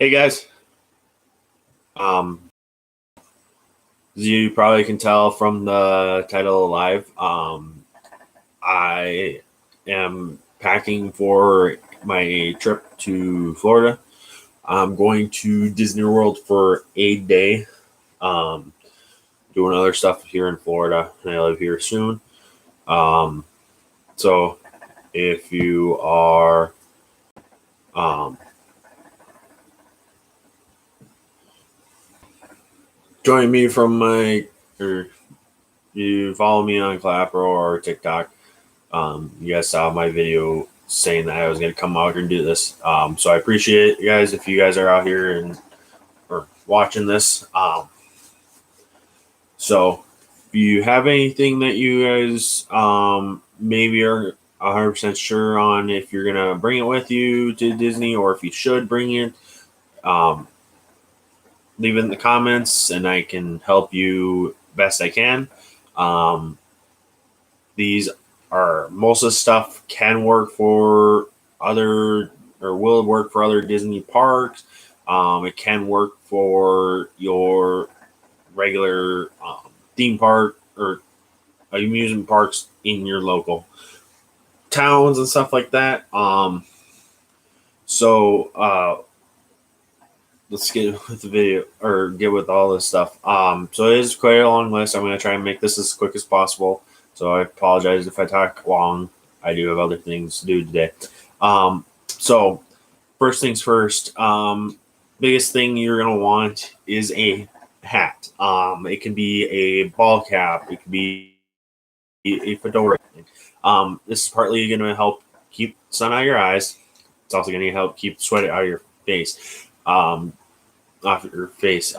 Hey guys, um, as you probably can tell from the title Alive, I am packing for my trip to Florida. I'm going to Disney World for a day, um, doing other stuff here in Florida, and I live here soon. Um, so if you are um, joining me from or you follow me on Clapper or TikTok. You guys saw my video saying that I was going to come out here and do this. So I appreciate it, you guys, if you guys are out here and or watching this. So if you have anything that you guys maybe are 100% sure on if you're going to bring it with you to Disney or if you should bring it, um, leave it in the comments and I can help you best I can. Um, these are most of the stuff can work for other or will work for other Disney parks. It can work for your regular theme park or amusement parks in your local towns and stuff like that. So let's get with the video or get with all this stuff. So it is quite a long list. I'm going to try and make this as quick as possible. So I apologize if I talk long. I do have other things to do today. So first things first, biggest thing you're going to want is a hat. It can be a ball cap. It can be a fedora. This is partly going to help keep sun out of your eyes. It's also going to help keep sweat out of your face. Off your face,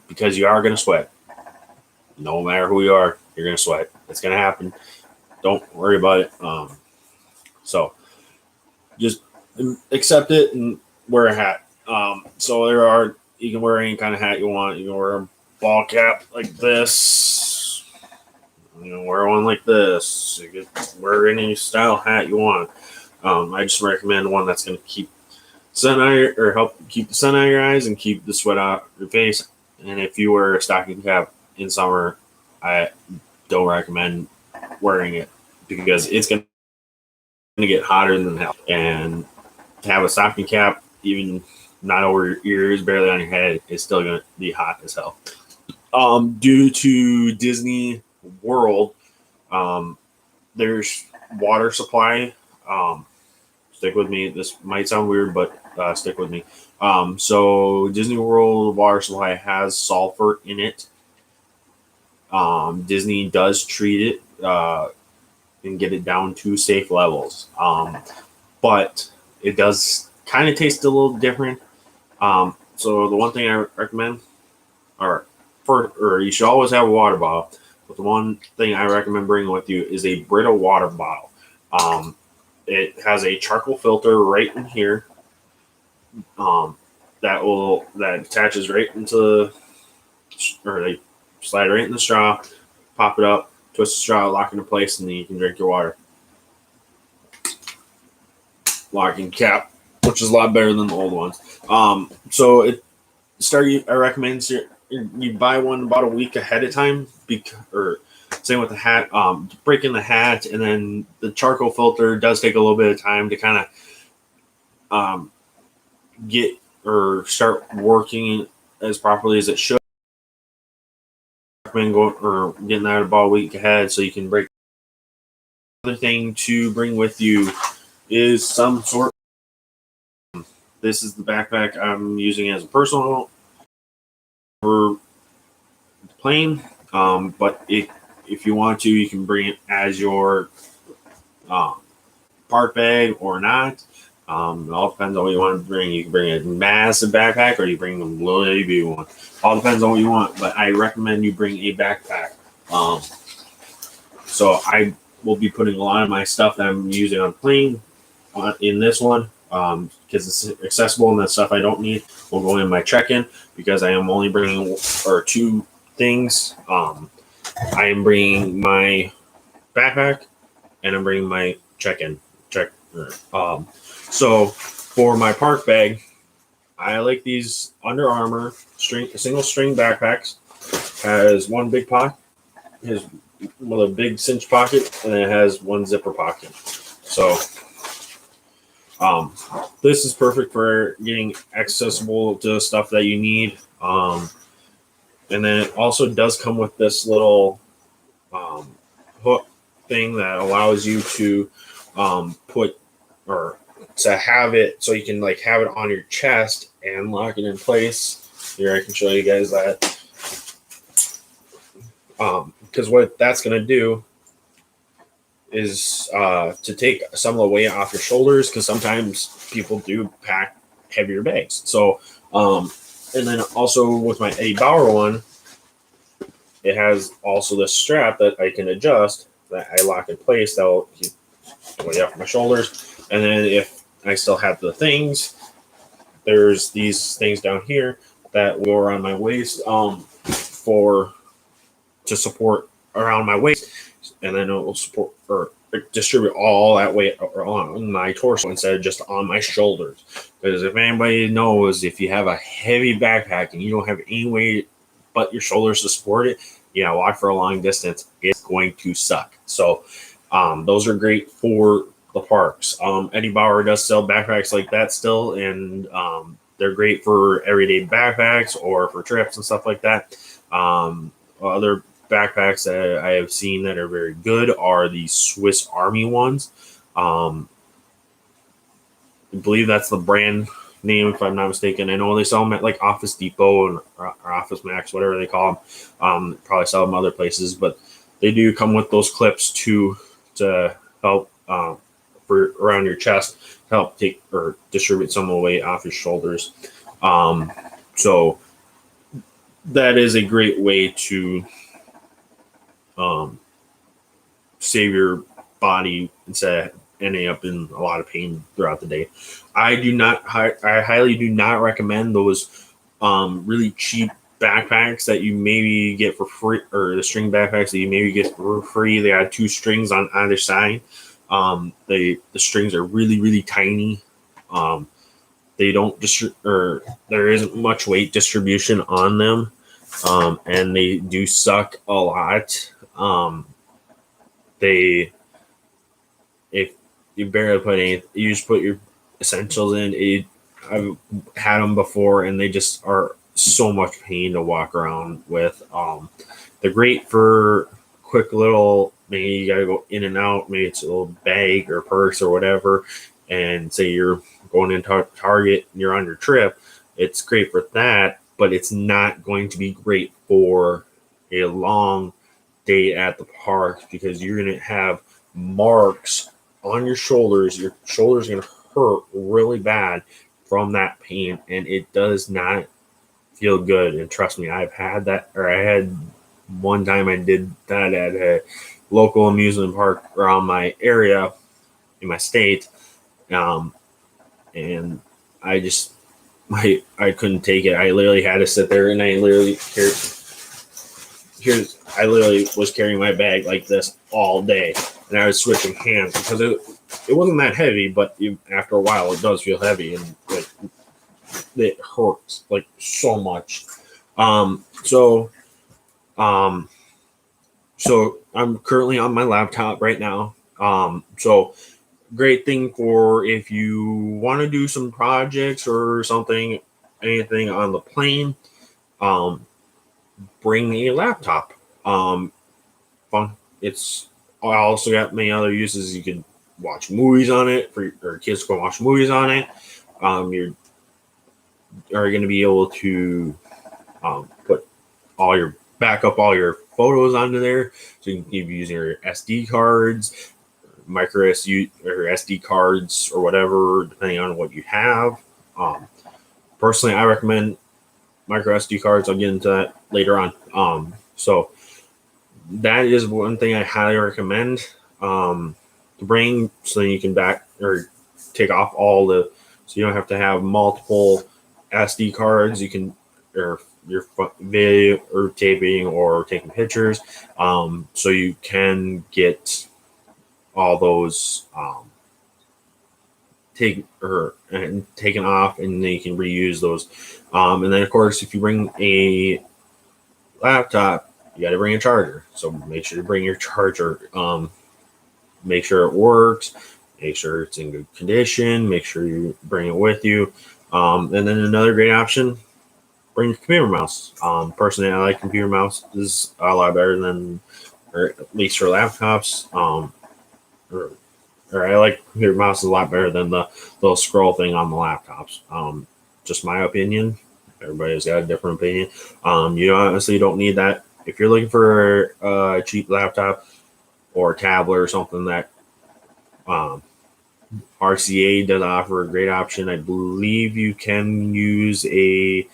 because you are going to sweat. No matter who you are, you're going to sweat. It's going to happen. Don't worry about it. So just accept it and wear a hat. So you can wear any kind of hat you want. You can wear a ball cap like this. You can wear one like this. You can wear any style hat you want. I just recommend one that's going to keep sun out or help keep the sun out of your eyes and keep the sweat out of your face. And if you wear a stocking cap in summer, I don't recommend wearing it because it's going to get hotter than hell. And to have a stocking cap, even not over your ears, barely on your head, is still going to be hot as hell. Due to Disney World, there's water supply. Stick with me. This might sound weird, but stick with me. So Disney World water supply has sulfur in it. Disney does treat it and get it down to safe levels. But it does kind of taste a little different. So the one thing I recommend, or you should always have a water bottle. But the one thing I recommend bringing with you is a Brita water bottle. It has a charcoal filter right in here. That attaches right into they slide right in the straw, pop it up, twist the straw, lock into place, and then you can drink your water. Locking cap, which is a lot better than the old ones. So I recommend you buy one about a week ahead of time, or same with the hat. Break in the hat, and then the charcoal filter does take a little bit of time to kind of get or start working as properly as it should. I recommend getting that about a week ahead so you can break. Another thing to bring with you is some sort. This is the backpack I'm using as a personal for the plane. But if you want to, you can bring it as your park bag or not. It all depends on what you want to bring. You can bring a massive backpack or you bring a little baby one. All depends on what you want, but I recommend you bring a backpack. So I will be putting a lot of my stuff that I'm using on the plane in this one because it's accessible, and the stuff I don't need will go in my check-in because I am only bringing two things. I am bringing my backpack and I'm bringing my check-in. So for my park bag, I like these Under Armour single string backpacks. Has one big pocket, has one of the big cinch pocket, and it has one zipper pocket. So this is perfect for getting accessible to stuff that you need. And then it also does come with this little hook thing that allows you to put or to have it so you can like have it on your chest and lock it in place. Here, I can show you guys that. Because what that's going to do is to take some of the weight off your shoulders, because sometimes people do pack heavier bags. So, and then also with my Eddie Bauer one, it has also this strap that I can adjust that I lock in place that will keep the weight off my shoulders. And then if I still have the things, there's these things down here that will go around my waist to support around my waist, and then it will support or distribute all that weight on my torso instead of just on my shoulders. Because if anybody knows, if you have a heavy backpack and you don't have any weight but your shoulders to support it, walk for a long distance, it's going to suck. So those are great for the parks. Eddie Bauer does sell backpacks like that still, and they're great for everyday backpacks or for trips and stuff like that. Other backpacks that I have seen that are very good are the Swiss Army ones. I believe that's the brand name, if I'm not mistaken. I know they sell them at like Office Depot or Office Max, whatever they call them. Probably sell them other places, but they do come with those clips to help for around your chest, help take or distribute some of the weight off your shoulders. So that is a great way to save your body instead of ending up in a lot of pain throughout the day. I highly do not recommend those really cheap backpacks that you maybe get for free, or the string backpacks that you maybe get for free. They have 2 strings on either side. The strings are really, really tiny. They don't there isn't much weight distribution on them, and they do suck a lot. If you barely put anything, you just put your essentials in. I've had them before, and they just are so much pain to walk around with. They're great for quick little, maybe you got to go in and out, maybe it's a little bag or purse or whatever, and say you're going into Target and you're on your trip. It's great for that, but it's not going to be great for a long day at the park, because you're going to have marks on your shoulders. Your shoulders are going to hurt really bad from that pain, and it does not feel good. And trust me, I've had that, or I had one time I did that at a local amusement park around my area in my state, and I couldn't take it. I literally had to sit there, and I literally was carrying my bag like this all day, and I was switching hands because it wasn't that heavy, but after a while it does feel heavy, and like it hurts like so much. So I'm currently on my laptop right now. So great thing for if you want to do some projects or something, anything on the plane. Bring a laptop. It's I also got many other uses. You can watch movies on it or kids can watch movies on it. You are going to be able to put back up all your photos onto there, so you can keep using your SD cards, micro SD or SD cards or whatever, depending on what you have. Personally, I recommend micro SD cards. I'll get into that later on. So that is one thing I highly recommend to bring, so then you can back or take off so you don't have to have multiple SD cards. You can, or your video or taping or taking pictures, so you can get all those taken off, and then you can reuse those. And then of course, if you bring a laptop, you got to bring a charger. So make sure to bring your charger. Make sure it works. Make sure it's in good condition. Make sure you bring it with you. And then another great option: bring your computer mouse. Personally, I like computer mouses a lot better than, or at least for laptops. Or, or I like computer mouse a lot better than the little scroll thing on the laptops. Just my opinion. Everybody's got a different opinion. You honestly don't need that. If you're looking for a cheap laptop or a tablet or something that um, RCA does offer a great option, I believe you can use a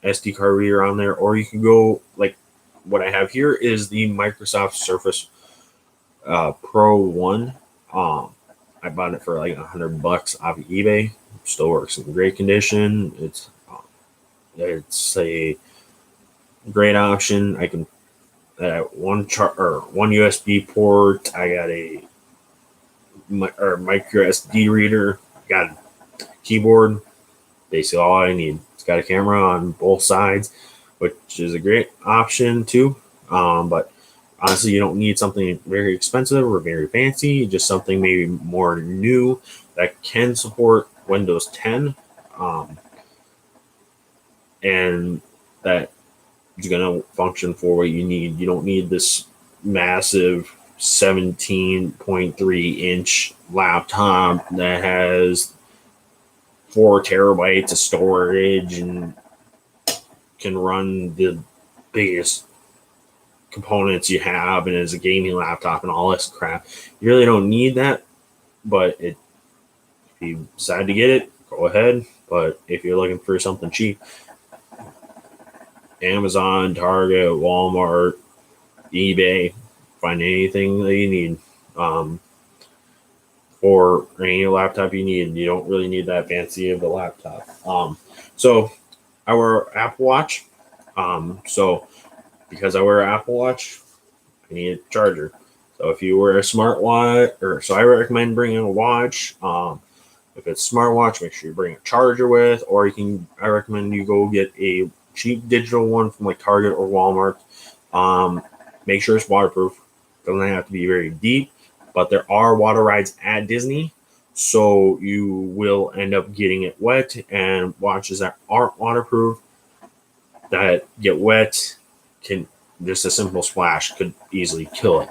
SD card reader on there, or you can go like what I have here is the Microsoft Surface Pro 1. I bought it for like $100 off of eBay. Still works in great condition. It's a great option. I can one USB port. I got a micro SD reader. Got a keyboard. Basically all I need. It's got a camera on both sides, which is a great option too. But honestly, you don't need something very expensive or very fancy. Just something maybe more new that can support Windows 10. And that is going to function for what you need. You don't need this massive 17.3-inch laptop that has 4 terabytes of storage and can run the biggest components you have and is a gaming laptop and all this crap. You really don't need that, but if you decide to get it, go ahead. But if you're looking for something cheap, Amazon, Target, Walmart, eBay, find anything that you need. Or any laptop you need. You don't really need that fancy of a laptop. So I wear Apple Watch. So because I wear an Apple Watch, I need a charger. So if you wear a smartwatch, so I recommend bringing a watch. If it's smartwatch, make sure you bring a charger with, or I recommend you go get a cheap digital one from like Target or Walmart. Make sure it's waterproof. Doesn't have to be very deep, but there are water rides at Disney, so you will end up getting it wet. And watches that aren't waterproof that get wet can just a simple splash could easily kill it.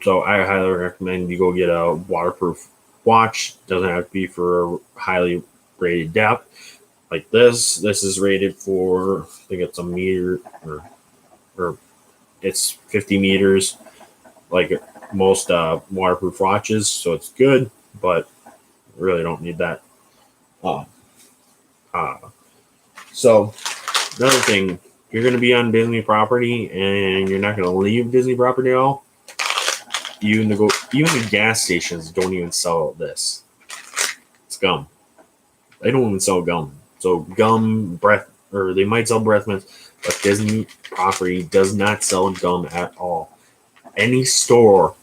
So I highly recommend you go get a waterproof watch. Doesn't have to be for a highly rated depth. Like this is rated for, I think it's a meter or it's 50 meters, like most waterproof watches. So it's good, but really don't need that. So another thing, if you're going to be on Disney property and you're not going to leave Disney property at all, even the gas stations don't even sell this. It's gum. They don't even sell gum. So gum, or they might sell breath mints, but Disney property does not sell gum at all. Any store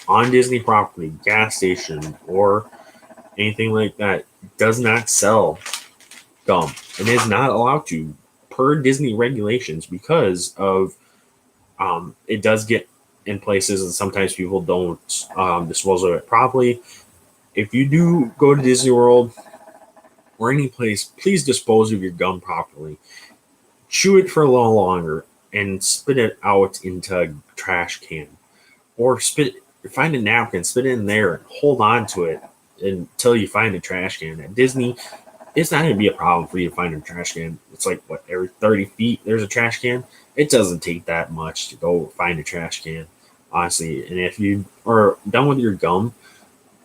on Disney property, gas station, or anything like that, does not sell gum and is not allowed to per Disney regulations because of it does get in places and sometimes people don't dispose of it properly. If you do go to Disney World or any place, please dispose of your gum properly. Chew it for a little longer and spit it out into a trash can, or find a napkin, spit it in there, and hold on to it until you find a trash can. At Disney, it's not going to be a problem for you to find a trash can. It's like every 30 feet there's a trash can. It doesn't take that much to go find a trash can, honestly. And if you are done with your gum,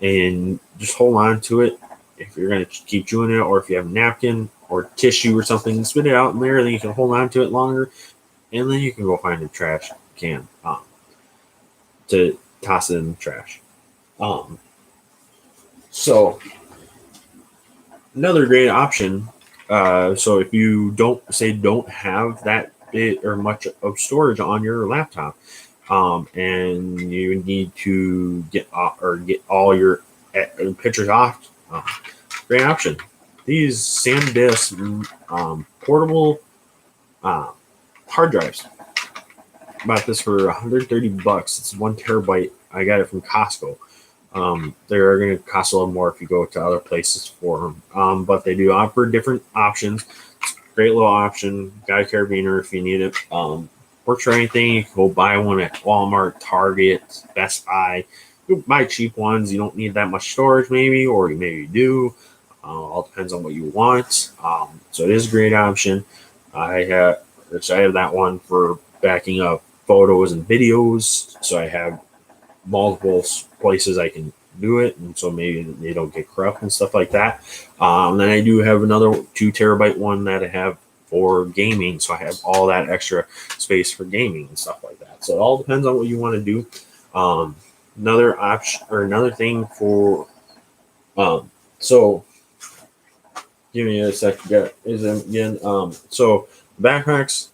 and just hold on to it, if you're going to keep chewing it, or if you have a napkin or tissue or something, spit it out in there, then you can hold on to it longer, and then you can go find a trash can to toss it in the trash. So another great option. So if you don't have that bit or much of storage on your laptop, and you need to get all your pictures off. Great option. These SanDisk portable hard drives. Bought this for $130. It's 1 TB. I got it from Costco. They're going to cost a little more if you go to other places for them. But they do offer different options. Great little option. Got a carabiner if you need it. Works for anything. You can go buy one at Walmart, Target, Best Buy. You buy cheap ones. You don't need that much storage, maybe, or maybe you do. All depends on what you want. So it is a great option. I have that one for backing up photos and videos. So I have multiple places I can do it, and so maybe they don't get corrupt and stuff like that. Then I do have another 2 TB one that I have for gaming, so I have all that extra space for gaming and stuff like that. So it all depends on what you want to do. Another option or another thing for so give me a second. Again, so backpacks.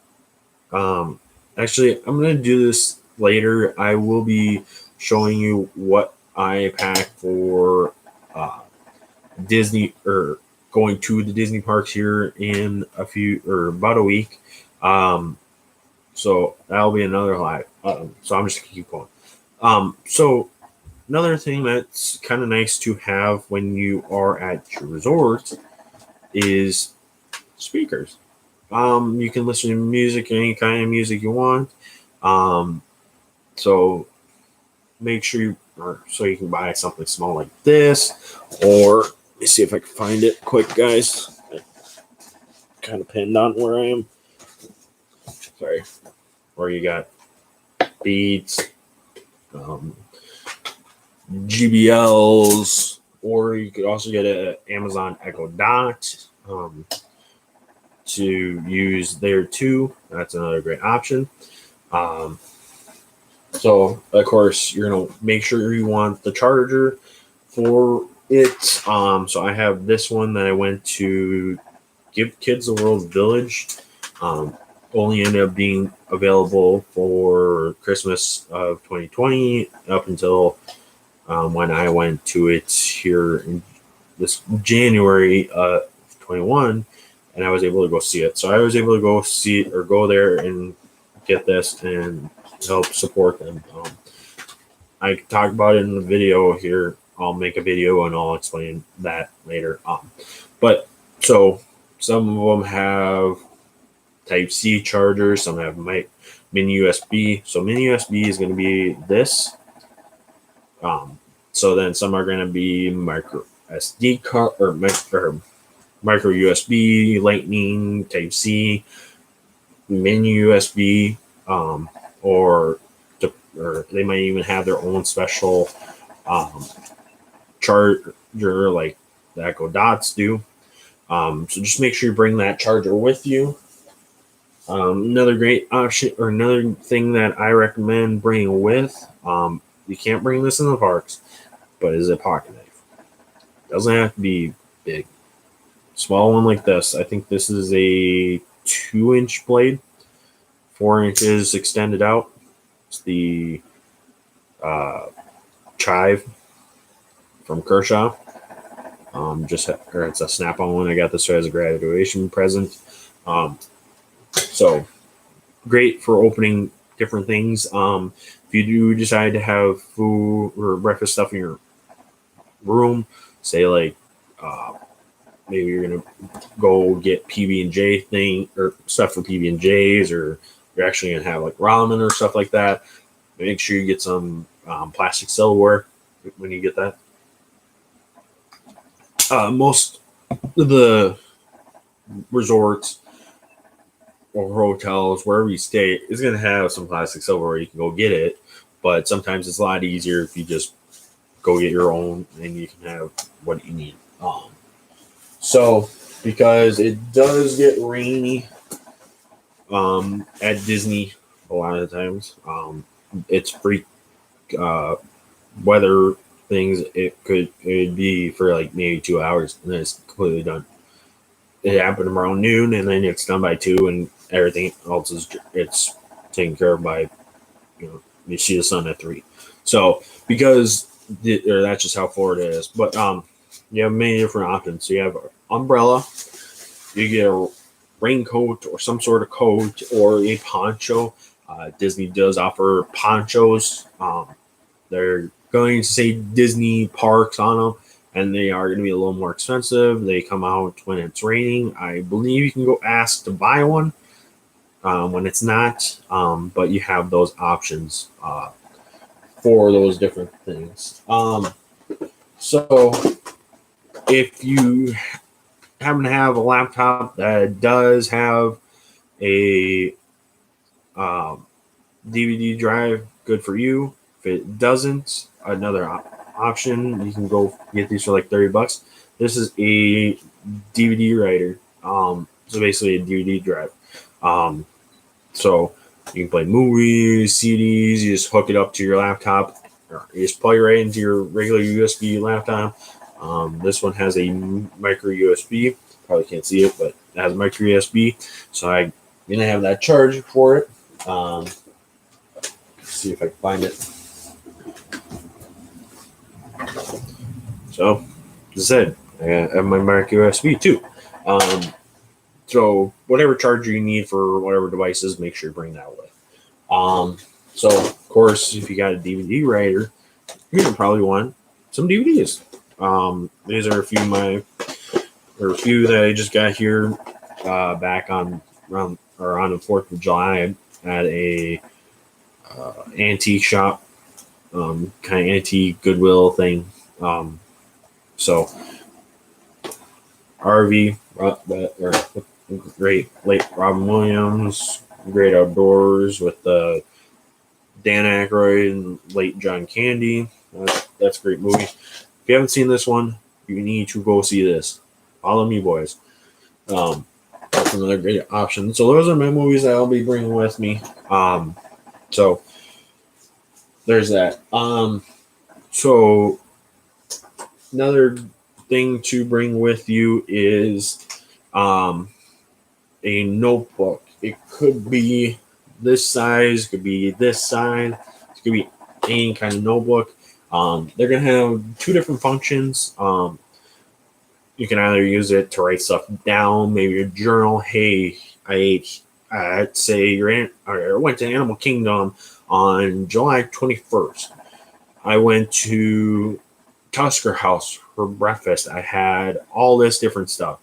Actually, I'm gonna do this later. I will be showing you what I pack for Disney or going to the Disney parks here in about a week. So that'll be another live. So I'm just gonna keep going. So another thing that's kind of nice to have when you are at your resort is speakers. You can listen to music, any kind of music you want. So make sure so you can buy something small like this, or let me see if I can find it quick, guys. Kind of pinned on where I am. Sorry. Where you got Beats, GBLs, or you could also get an Amazon Echo Dot to use there too. That's another great option. So of course you're gonna make sure you want the charger for it. So I have this one that I went to Give Kids the World Village. Only ended up being available for Christmas of 2020 up until when I went to it here in this January 21, and I was able to go see it. So I was able to go see it or go there and get this and help support them. I talked about it in the video here. I'll make a video and I'll explain that later. But so some of them have Type-C chargers, some have mini USB. So mini USB is going to be this. So then some are going to be micro SD card or micro USB, Lightning, Type-C, mini USB, or they might even have their own special charger like the Echo Dots do. So just make sure you bring that charger with you. Another great option or another thing that I recommend bringing with, you can't bring this in the parks, but is a pocket knife. Doesn't have to be big. Small one like this. I think this is a 2-inch blade, 4 inches extended out. It's the Chive from Kershaw. It's a Snap-on one. I got this as a graduation present. So great for opening different things. If you do decide to have food or breakfast stuff in your room, say like maybe you're gonna go get PB&J thing or stuff for PB&Js, or you're actually gonna have like ramen or stuff like that, make sure you get some plastic silverware when you get that. Most of the resorts or hotels, wherever you stay, is going to have some plastic silverware. You can go get it, but sometimes it's a lot easier if you just go get your own and you can have what you need. So because it does get rainy at Disney a lot of the times, it's freak weather things. It could be for like maybe 2 hours and then it's completely done. It happened around noon and then it's done by 2, and everything else it's taken care of by, you see the sun at 3. So because or that's just how Florida is. But you have many different options. So you have an umbrella, you get a raincoat or some sort of coat or a poncho. Disney does offer ponchos. They're going to say Disney parks on them, and they are going to be a little more expensive. They come out when it's raining. I believe you can go ask to buy one when it's not, but you have those options for those different things. So if you happen to have a laptop that does have a DVD drive, good for you. If it doesn't, another option, you can go get these for like $30. This is a DVD writer. So basically a DVD drive. So you can play movies, CDs, you just hook it up to your laptop, or you just plug it right into your regular USB laptop. This one has a micro USB. Probably can't see it, but it has a micro USB. So I'm going to have that charge for it. Let's see if I can find it. So, as I said, I have my micro USB too. So whatever charger you need for whatever devices, make sure you bring that with. So of course, if you got a DVD writer, you're gonna probably want some DVDs. These are a few that I just got here back on the 4th of July at a antique shop, kind of antique Goodwill thing. So RV, great late Robin Williams, Great Outdoors with Dan Aykroyd and late John Candy. That's a great movie. If you haven't seen this one, you need to go see this. Follow me, boys. That's another great option. So those are my movies that I'll be bringing with me. So there's that. So another thing to bring with you is a notebook. It could be this size, could be this size, it could be any kind of notebook. They're gonna have two different functions. You can either use it to write stuff down, maybe your journal. Hey, I went to Animal Kingdom on July 21st. I went to Tusker House for breakfast. I had all this different stuff.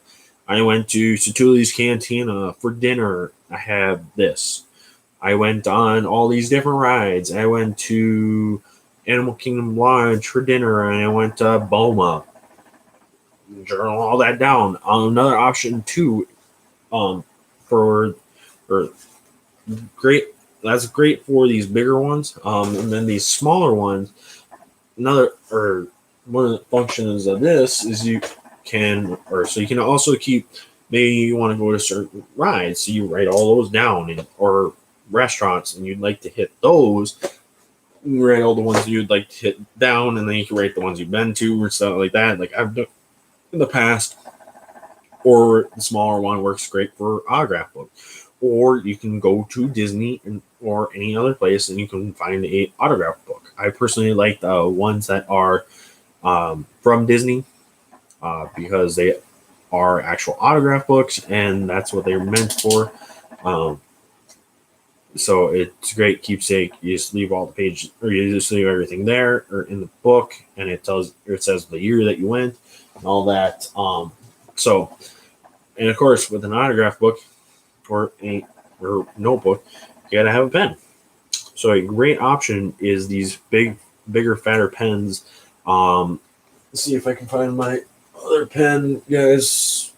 I went to Satulli's Cantina for dinner. I had this. I went on all these different rides. I went to Animal Kingdom Lodge for dinner, and I went to Boma. Journal all that down. Another option too, for great. That's great for these bigger ones. And then these smaller ones. One of the functions of this is you can also keep. Maybe you want to go to certain rides, so you write all those down, or restaurants, and you'd like to hit those. You write all the ones you'd like to hit down, and then you can write the ones you've been to or stuff like that. Like I've done in the past. Or the smaller one works great for autograph book. Or you can go to Disney or any other place and you can find a autograph book. I personally like the ones that are from Disney because they are actual autograph books and that's what they're meant for. So it's great keepsake. You just leave all the pages, or you just leave everything there or in the book, and it says the year that you went and all that. And of course, with an autograph book or notebook, you gotta have a pen. So a great option is these bigger, fatter pens. Let's see if I can find my other pen, guys.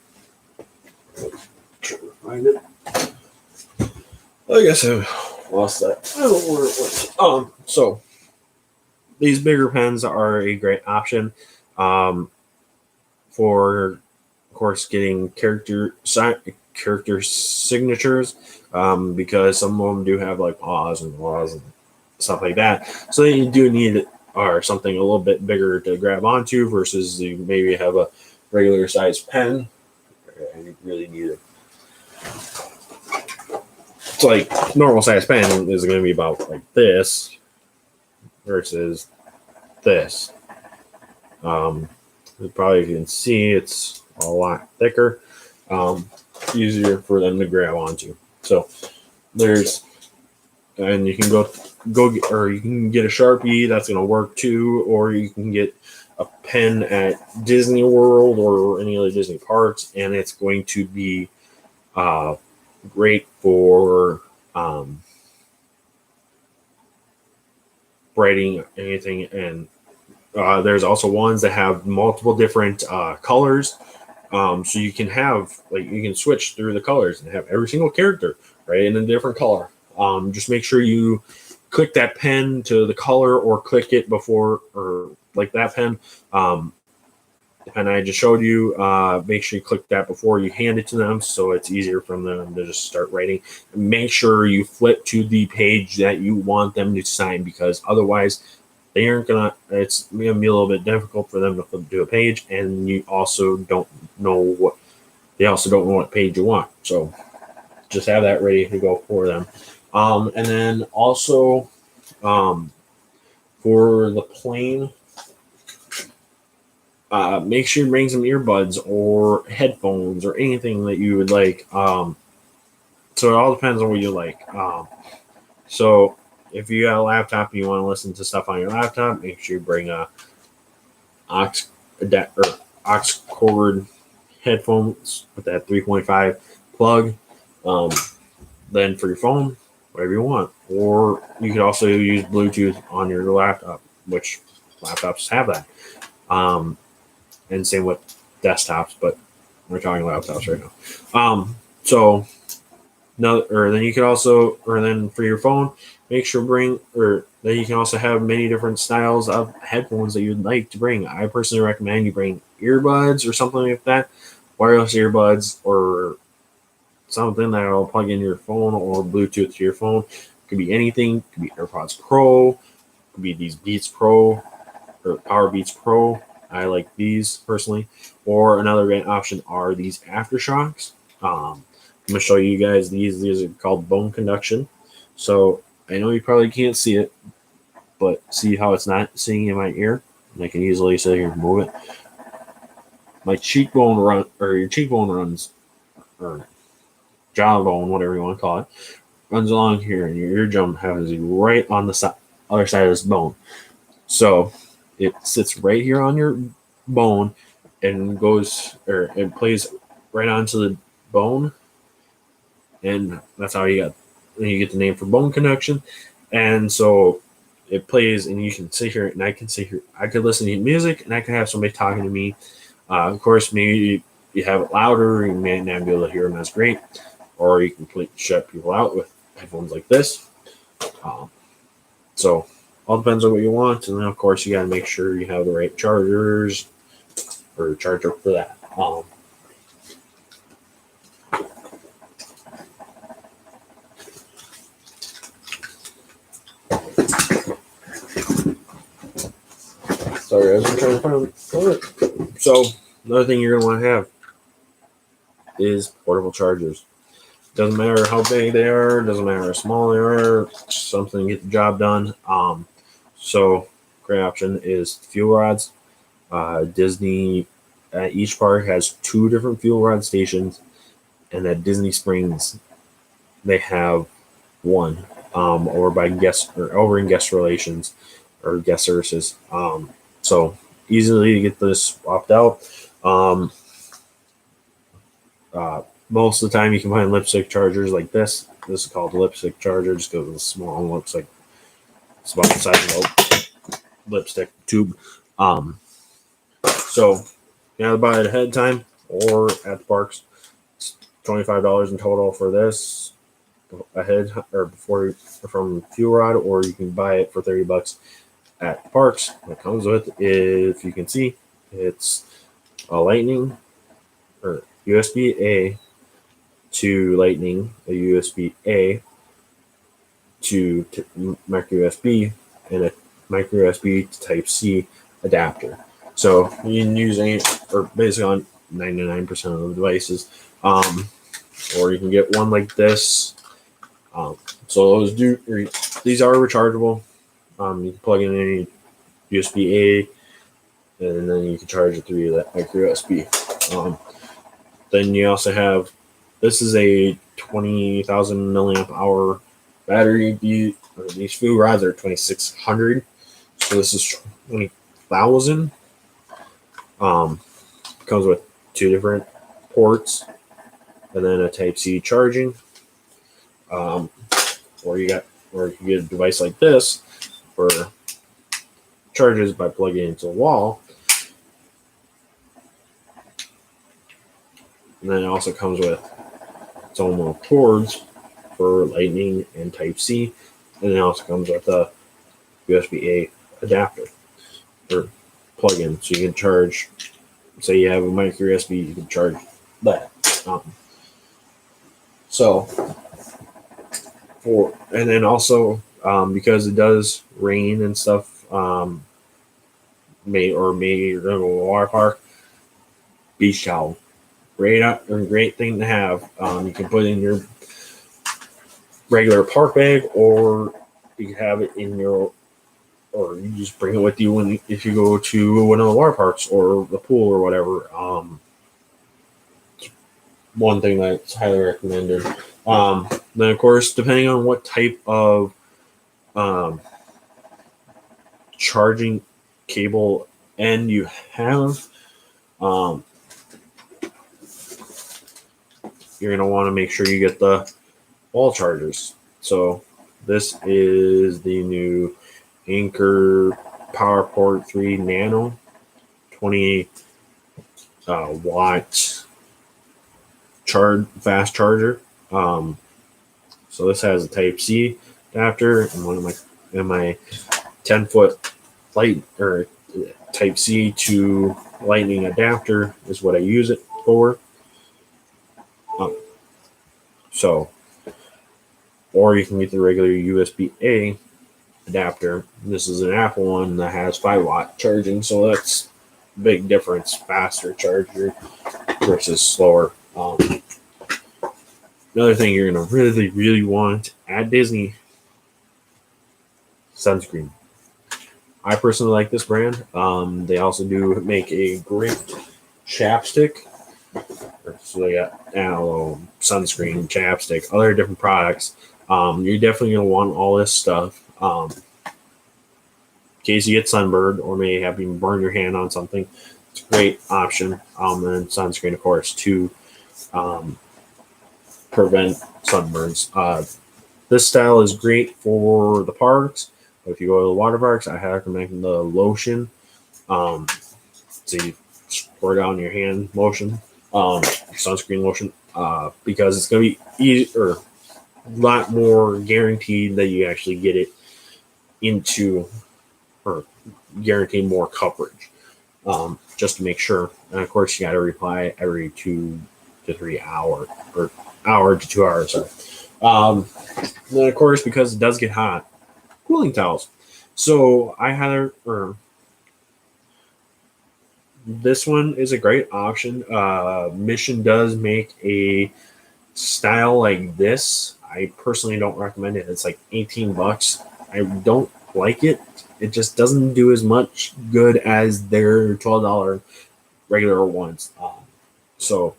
Try to find it. I guess I lost that. I don't know where it went. So these bigger pens are a great option for, of course, getting character signatures because some of them do have like paws and laws and stuff like that. So you do need something a little bit bigger to grab onto versus you maybe have a regular size pen. You really need it. It's like normal size pen is going to be about like this versus this. You probably can see it's a lot thicker, easier for them to grab onto. So there's, and you can or you can get a Sharpie, that's going to work too, or you can get a pen at Disney World or any other Disney parks, and it's going to be great for writing anything. And there's also ones that have multiple different colors, so you can have, like, you can switch through the colors and have every single character right in a different color. Just make sure you click that pen to the color, or click it before, or like that pen. The pen I just showed you, make sure you click that before you hand it to them, so it's easier for them to just start writing. Make sure you flip to the page that you want them to sign, because otherwise they aren't gonna. It's gonna be a little bit difficult for them to flip to a page, and you also don't know what. They also don't know what page you want, so just have that ready to go for them. And then also, for the plane, make sure you bring some earbuds or headphones or anything that you would like. So it all depends on what you like. So if you got a laptop and you want to listen to stuff on your laptop, make sure you bring a aux cord headphones with that 3.5 plug. Then for your phone, whatever you want. Or you could also use Bluetooth on your laptop, which laptops have that. And same with desktops, but we're talking laptops right now. So no, or then you could also, or then for your phone, make sure then you can also have many different styles of headphones that you'd like to bring. I personally recommend you bring earbuds or something like that, wireless earbuds, or something that will plug in your phone, or Bluetooth to your phone. It could be anything. It could be AirPods Pro. It could be these Beats Pro or Power Beats Pro. I like these personally. Or another great option are these Aftershocks. I'm going to show you guys these. These are called bone conduction. So I know you probably can't see it, but see how it's not sitting in my ear? And I can easily sit here and move it. My cheekbone your cheekbone runs, or jawbone, whatever you want to call it, runs along here, and your eardrum happens to be right on the other side of this bone. So it sits right here on your bone and it plays right onto the bone, and that's how you get the name for bone conduction. And so it plays, and you can sit here, and I can sit here. I could listen to music, and I could have somebody talking to me. Of course, maybe you have it louder, you may not be able to hear them as great, or you can completely shut people out with headphones like this. So all depends on what you want, and then of course you got to make sure you have the right chargers or charger for that. Sorry, I was trying to find it. So another thing you're gonna want to have is portable chargers. Doesn't matter how big they are, doesn't matter how small they are, something to get the job done. So great option is fuel rods. Disney at each park has 2 different fuel rod stations, and at Disney Springs they have 1, or by guest or over in guest relations or guest services. So easily to get this swapped out. Most of the time you can find lipstick chargers like this. This is called a lipstick charger just because it's small and looks like it's about the size of a lipstick tube. So you have to buy it ahead of time or at the parks. It's $25 in total for this ahead or before from Fuel Rod, or you can buy it for $30 at the parks. What it comes with, if you can see, it's a Lightning or USB A to Lightning, a USB A to micro USB, and a micro USB to Type C adapter. So you can use any, or basically on 99% of the devices, or you can get one like this. So these are rechargeable. You can plug in any USB-A, and then you can charge it through that micro USB. Then you also have, this is a 20,000 milliamp hour battery. These few rods are 2,600, so this is 20,000. Comes with two different ports, and then a Type-C charging. Or you can get a device like this for charges by plugging it into the wall. And then it also comes with its own little cords for Lightning and Type-C. And it also comes with a USB-A adapter or plug-in, so you can charge. Say you have a micro USB, you can charge that. And then also because it does rain and stuff, may you're going to a water park, beach towel, great thing to have. You can put in your regular park bag, or you can have it in your, or you just bring it with you if you go to one of the water parks or the pool or whatever. One thing that's highly recommended. Then of course, depending on what type of charging cable end you have, you're going to want to make sure you get the wall chargers. So this is the new Anker PowerPort 3 Nano 20 watt fast charger. So this has a Type-C adapter and my 10-foot light or Type-C to Lightning adapter is what I use it for. Or you can get the regular USB-A adapter. This is an Apple one that has 5-watt charging, so that's a big difference. Faster charger versus slower. Another thing you're going to really, really want at Disney, sunscreen. I personally like this brand. They also do make a great chapstick. So they got aloe, sunscreen, chapstick, other different products. You're definitely going to want all this stuff in case you get sunburned or may have you burn your hand on something. It's a great option. And sunscreen, of course, to prevent sunburns. This style is great for the parks. But if you go to the water parks, I recommend the lotion. So you pour it on your hand lotion, sunscreen lotion, because it's going to be easier, a lot more guaranteed that you actually get it into, or guaranteed more coverage, just to make sure. And of course, you got to reply every 2 to 3 hours, or hour to 2 hours. Then of course, because it does get hot, cooling towels. So this one is a great option. Mission does make a style like this. I personally don't recommend it. It's like $18. I don't like it. It just doesn't do as much good as their $12 regular ones. So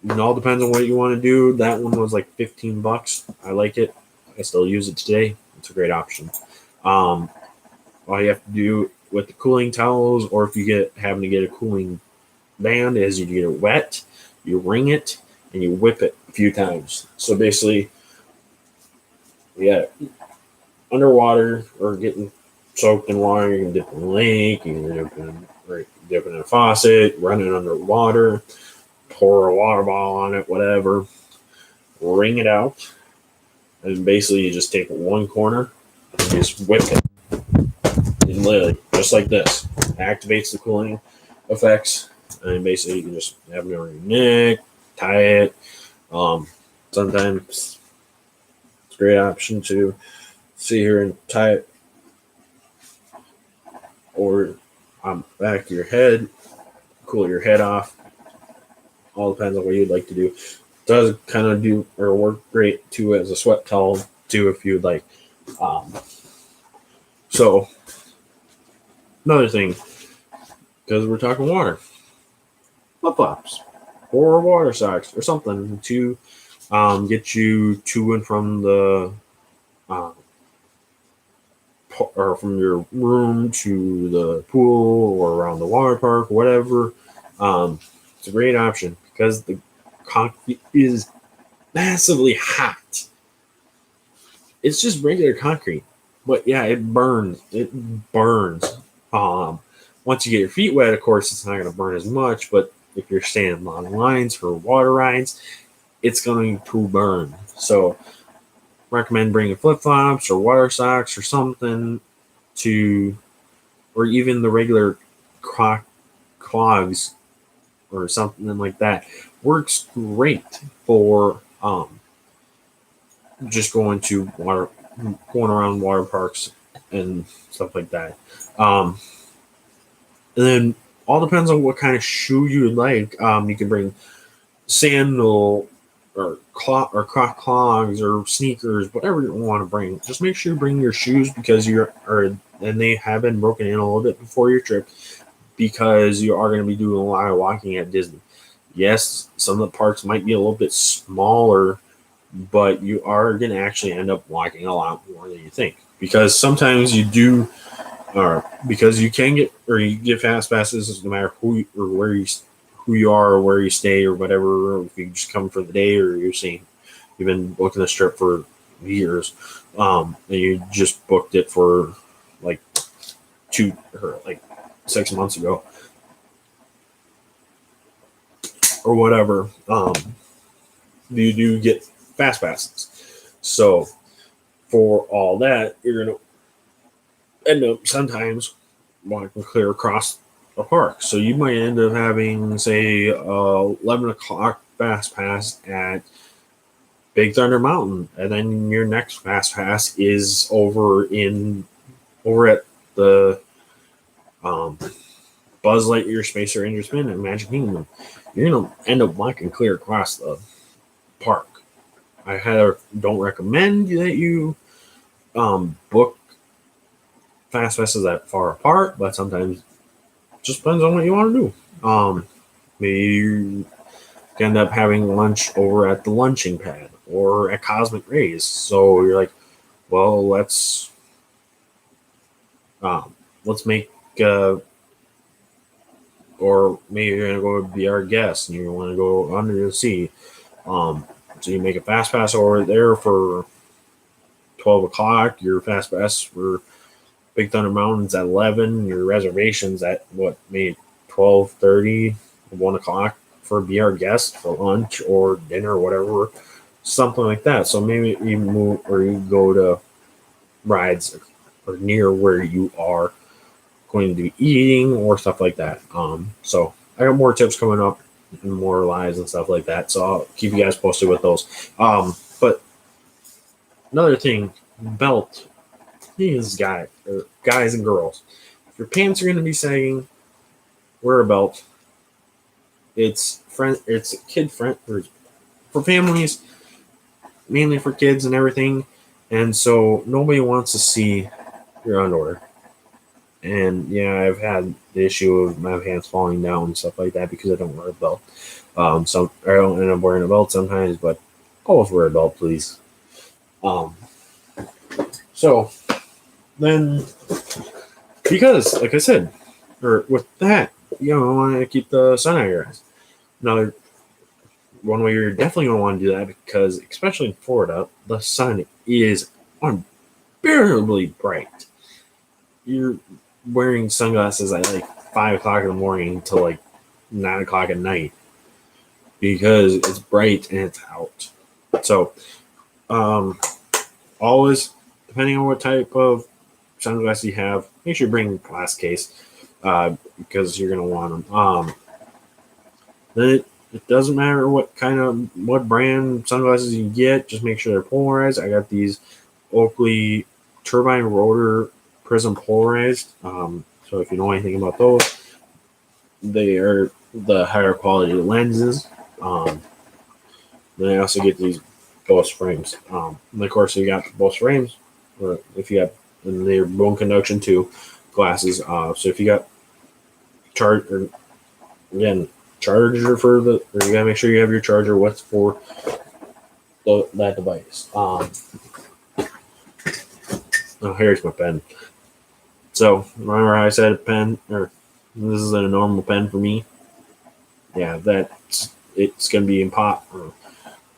it all depends on what you want to do. That one was like $15. I like it. I still use it today. It's a great option. All you have to do with the cooling towels, or if you having to get a cooling band, is you get it wet, you wring it, and you whip it a few times. So basically, you got it underwater or getting soaked in water. You can dip in a lake, you can dip in a faucet, run it underwater, pour a water bottle on it, whatever, wring it out, and basically you just take one corner and just whip it. And literally, just like this, activates the cooling effects, and basically you can just have it on your neck, tie it. Sometimes it's a great option to sit here and tie it or on the back of your head, cool your head off. All depends on what you'd like to do. It does kind of do or work great too as a sweat towel too, if you'd like. So Another thing, because we're talking water, flip flops or water socks or something to get you to and from the um, or from your room to the pool or around the water park, whatever. It's a great option because the concrete is massively hot. It's just regular concrete, but yeah, it burns. It burns. Um, Once you get your feet wet, of course, it's not going to burn as much. But if you're standing on lines for water rides, it's going to burn. So, recommend bringing flip flops or water socks or something to, or even the regular clogs or something like that. Works great for just going around water parks and stuff like that. Um, and then all depends on what kind of shoe you would like. You can bring sandal or croc clogs or sneakers, whatever you want to bring. Just make sure you bring your shoes because and they have been broken in a little bit before your trip because you are going to be doing a lot of walking at Disney. Yes, some of the parks might be a little bit smaller, but you are going to actually end up walking a lot more than you think because sometimes you do, or because you can get or you get fast passes no matter who you are or where you stay or whatever. Or if you just come for the day or you've been booking the strip for years, and you just booked it for like 6 months ago or whatever. You do get fast passes. So for all that, you're gonna end up sometimes walking clear across a park. So you might end up having, say, 11 o'clock fast pass at Big Thunder Mountain, and then your next fast pass is over at the um, Buzz Lightyear Space Ranger Spin at Magic Kingdom. You're gonna end up walking clear across the park. Don't recommend that you book fast passes that far apart, but sometimes it just depends on what you want to do. Maybe you end up having lunch over at the lunching pad or at Cosmic Rays. So you're like, well, let's make or maybe you're gonna go be our guest and you want to go under the sea. So you make a fast pass over there for 12 o'clock. Your fast pass for Big Thunder Mountain's at 11. Your reservations at maybe 12:30, 1 o'clock for be our guest for lunch or dinner or whatever, something like that. So maybe you move or you go to rides or near where you are going to be eating or stuff like that. So I got more tips coming up and more lives and stuff like that. So I'll keep you guys posted with those. But another thing, belt. These guys and girls. If your pants are going to be sagging, wear a belt. It's kid friend for families, mainly for kids and everything. And so nobody wants to see your underwear. And yeah, I've had the issue of my pants falling down and stuff like that because I don't wear a belt. So I don't end up wearing a belt sometimes, but always wear a belt, please. So then, because like I said, or with that, I want to keep the sun out of your eyes. Another one way you're definitely going to want to do that because, especially in Florida, the sun is unbearably bright. You're wearing sunglasses at like 5 o'clock in the morning till like 9 o'clock at night because it's bright and it's out. So, always, depending on what type of sunglasses you have, make sure you bring a glass case because you're going to want them. Then it doesn't matter what brand sunglasses you get, just make sure they're polarized. I got these Oakley Turbine Rotor Prism polarized. So if you know anything about those, they are the higher quality lenses. Then I also get these Bose frames. And of course, you got the Bose frames, or if you have, and they're bone conduction too. glasses. So if you got charger for the, or you gotta make sure you have your charger with for that device. Oh, here's my pen. So remember how I said a pen, or this is a normal pen for me. Yeah, it's gonna be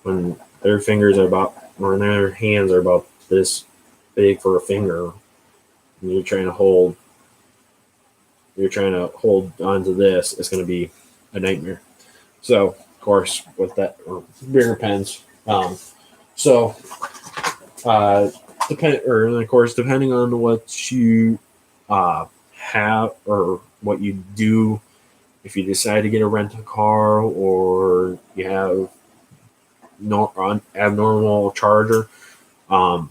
when their fingers are about, or their hands are about this big for a finger, and you're trying to hold onto this. It's gonna be a nightmare. So of course with that, or bigger pens. So of course, depending on what you have or what you do, if you decide to get a rental car or you have no abnormal charger, um,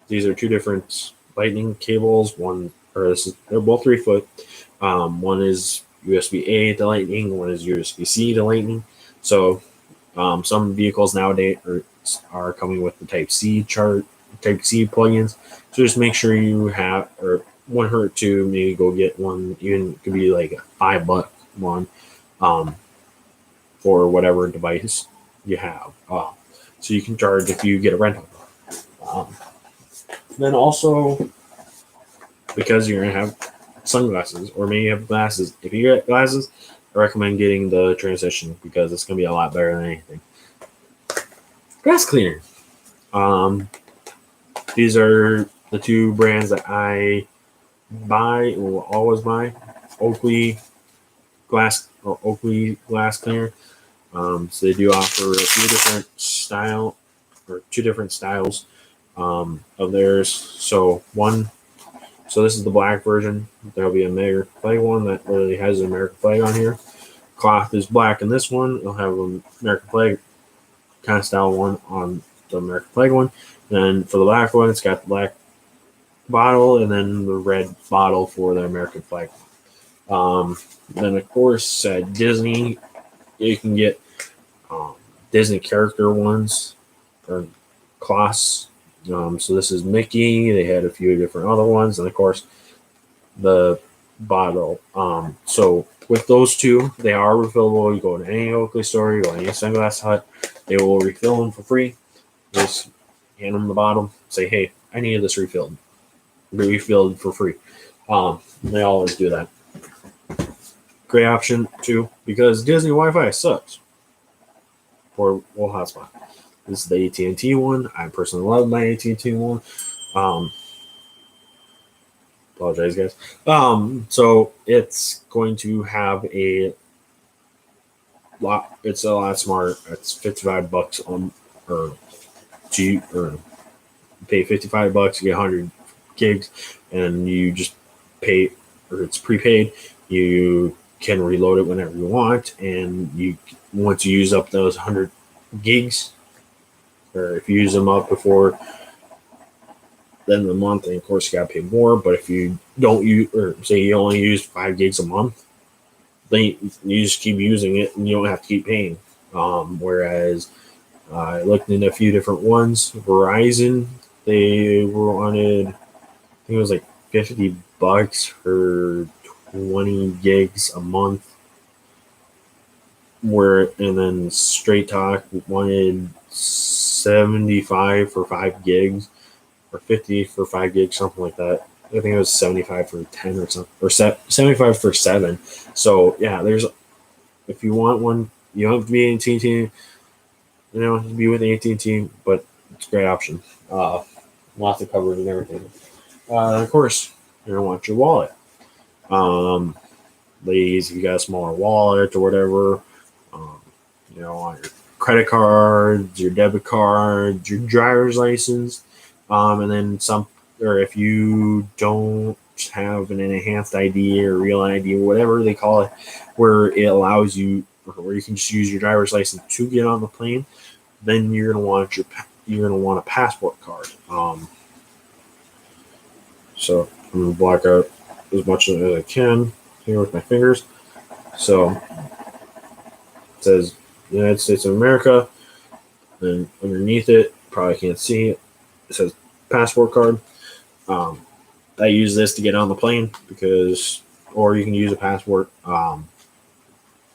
these are two different lightning cables. They're both 3 foot. One is USB A to lightning, one is USB C to lightning. So some vehicles nowadays are coming with the Type C plugins. So just make sure you have, or one hurt to maybe go get one. Even it could be like a $5 one, for whatever device you have. So you can charge if you get a rental. Then also, because you're gonna have sunglasses or maybe you have glasses. If you get glasses, I recommend getting the Transition because it's gonna be a lot better than anything. Grass cleaner. These are the two brands that I buy and will always buy. Oakley glass cleaner. So they do offer a few different two different styles of theirs. So this is the black version. There'll be a American flag one that literally has an American flag on here. Cloth is black in this one. It'll have an American flag kind of style one on the American flag one. Then for the black one, it's got the black bottle and then the red bottle for the American flag. Then of course at Disney, you can get Disney character ones or cloths. So this is Mickey. They had a few different other ones, and of course the bottle. So with those two, they are refillable. You go to any Oakley store, you go to any Sunglass Hut, they will refill them for free. Just hand them the bottle, say, "Hey, I need this refilled." Be refilled for free. They always do that. Great option too, because Disney Wi-Fi sucks for hotspot. This is the AT&T one. I personally love my AT&T one. Apologize, guys. So it's going to have a lot. It's a lot smarter. It's $55 or pay $55, you get 100 gigs, and you just pay, or it's prepaid. You can reload it whenever you want, and once you use up those 100 gigs, or if you use them up before the end of the month, then of course you got to pay more. But if you don't use, or say you only use 5 gigs a month, then you just keep using it and you don't have to keep paying. Whereas I looked into a few different ones. Verizon, they wanted, I think it was like $50 for 20 gigs a month. And then Straight Talk wanted 75 for 5 gigs, or 50 for 5 gigs, something like that. I think it was 75 for 10 or something, or 75 for 7. So yeah, if you want one, you don't have to be AT&T, be with AT&T, but it's a great option. Lots of coverage and everything. Of course, you're gonna want your wallet. Ladies, if you got a smaller wallet or whatever, on your credit cards, your debit cards, your driver's license, and then or if you don't have an enhanced ID or real ID or whatever they call it, where it allows you, or where you can just use your driver's license to get on the plane, then you're gonna want a passport card. So I'm gonna block out as much as I can here with my fingers. So it says United States of America, and underneath it, probably can't see it, it says passport card. I use this to get on the plane because, or you can use a passport. I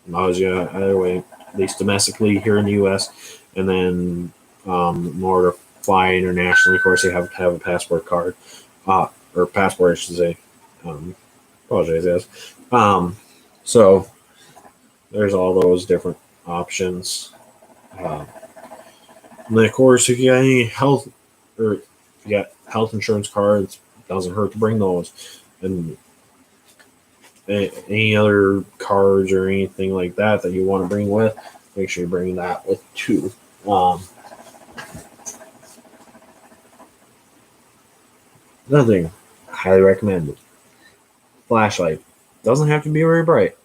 was gonna either way, at least domestically here in the U.S., and then in order to fly internationally, of course, you have to have a passport card, or passport, I should say. Um, Apologize, yes. So there's all those different options. Uh, and then of course, if you got any health or if you got health insurance cards, it doesn't hurt to bring those. And any other cards or anything like that you want to bring with, make sure you bring that with too. Another thing, highly recommended. Flashlight doesn't have to be very bright.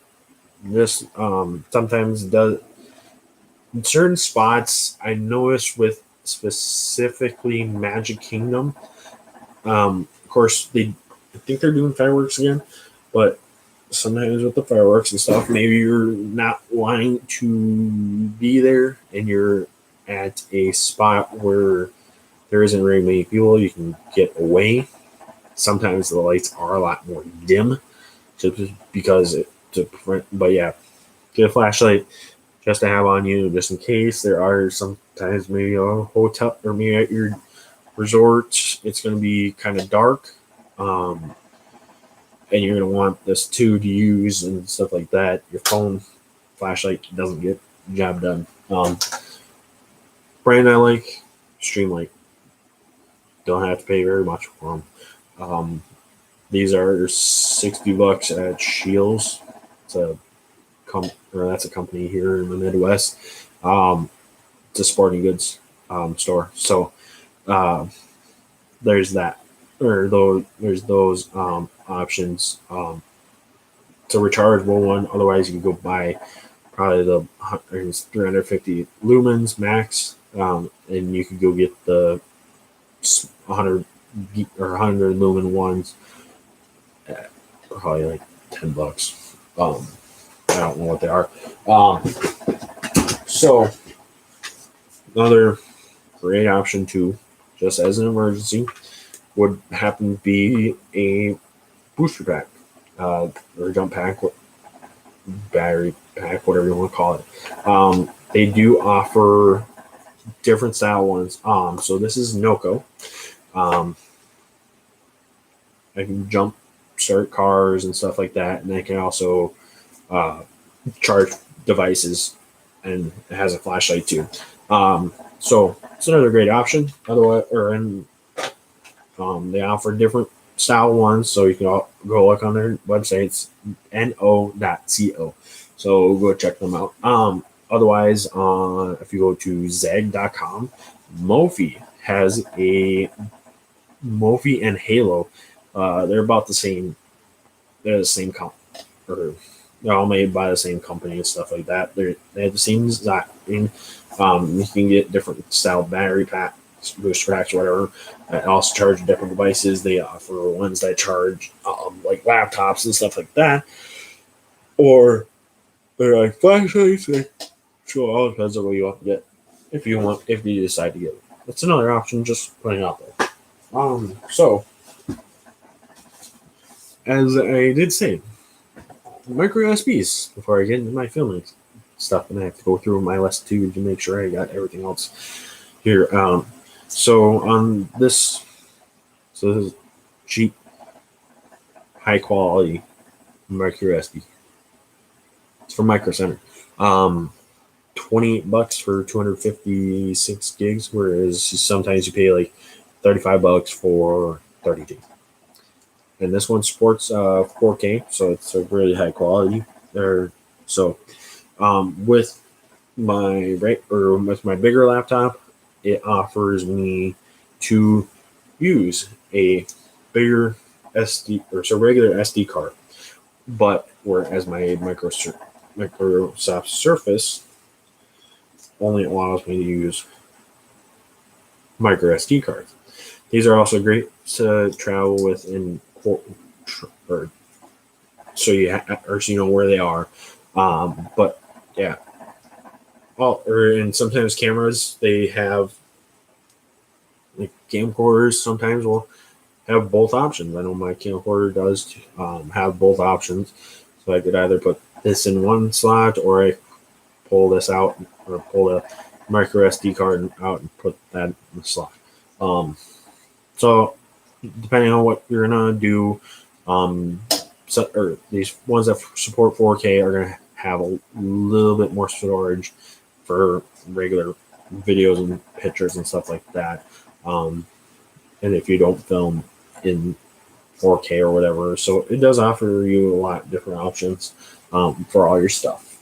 Just sometimes does in certain spots. I noticed with specifically Magic Kingdom. Of course, I think they're doing fireworks again, but sometimes with the fireworks and stuff, maybe you're not wanting to be there and you're at a spot where there isn't very many people. You can get away. Sometimes the lights are a lot more dim, just because to prevent. But yeah, get a flashlight just to have on you, just in case there are sometimes maybe a hotel or maybe at your resort, it's going to be kind of dark. Um, and you're going to want this too to use and stuff like that. Your phone flashlight doesn't get the job done. Brand I like, Streamlight. Don't have to pay very much for them. These are $60 at Shields. It's a that's a company here in the Midwest. It's a sporting goods store. So uh, there's that, or there's those options. It's a rechargeable one. Otherwise, you can go buy probably the 350 lumens max, and you could go get the 100 or 100 lumen ones at probably like $10. I don't know what they are. So another great option too, just as an emergency, would happen to be a booster pack, or jump pack, battery pack, whatever you want to call it. They do offer different style ones. So this is Noco. I can jump start cars and stuff like that, and I can also charge devices, and it has a flashlight too. So it's another great option. Otherwise, they offer different style ones, so you can go look on their websites, no.co. So go check them out. Otherwise, if you go to zeg.com, Mophie has a Mophie and Halo. They're about the same. They're the same company, or they're all made by the same company and stuff like that. They have the same design. You can get different style battery packs, booster packs, whatever. That also charge different devices. They offer ones that charge like laptops and stuff like that, or they're like flashlights. So all depends on what you want to get. If you decide to get it, that's another option. Just putting it out there. So as I did say, micro USBs before I get into my filming stuff, and I have to go through my list too to make sure I got everything else here. So on this, so this is cheap, high quality micro USB. It's from Micro Center. $28 for 256 gigs, whereas sometimes you pay like $35 for 32. And this one supports 4K, so it's a really high quality. So with my with my bigger laptop, it offers me to use a bigger regular SD card, but whereas my Microsoft Surface only allows me to use micro SD cards. These are also great to travel with or so you know where they are. But yeah, and sometimes cameras, they have like camcorders. Sometimes will have both options. I know my camcorder does have both options, so I could either put this in one slot or I pull this out or pull the micro SD card out and put that in the slot. So depending on what you're gonna do, or these ones that support 4K are gonna have a little bit more storage for regular videos and pictures and stuff like that. And if you don't film in 4K or whatever, so it does offer you a lot of different options for all your stuff.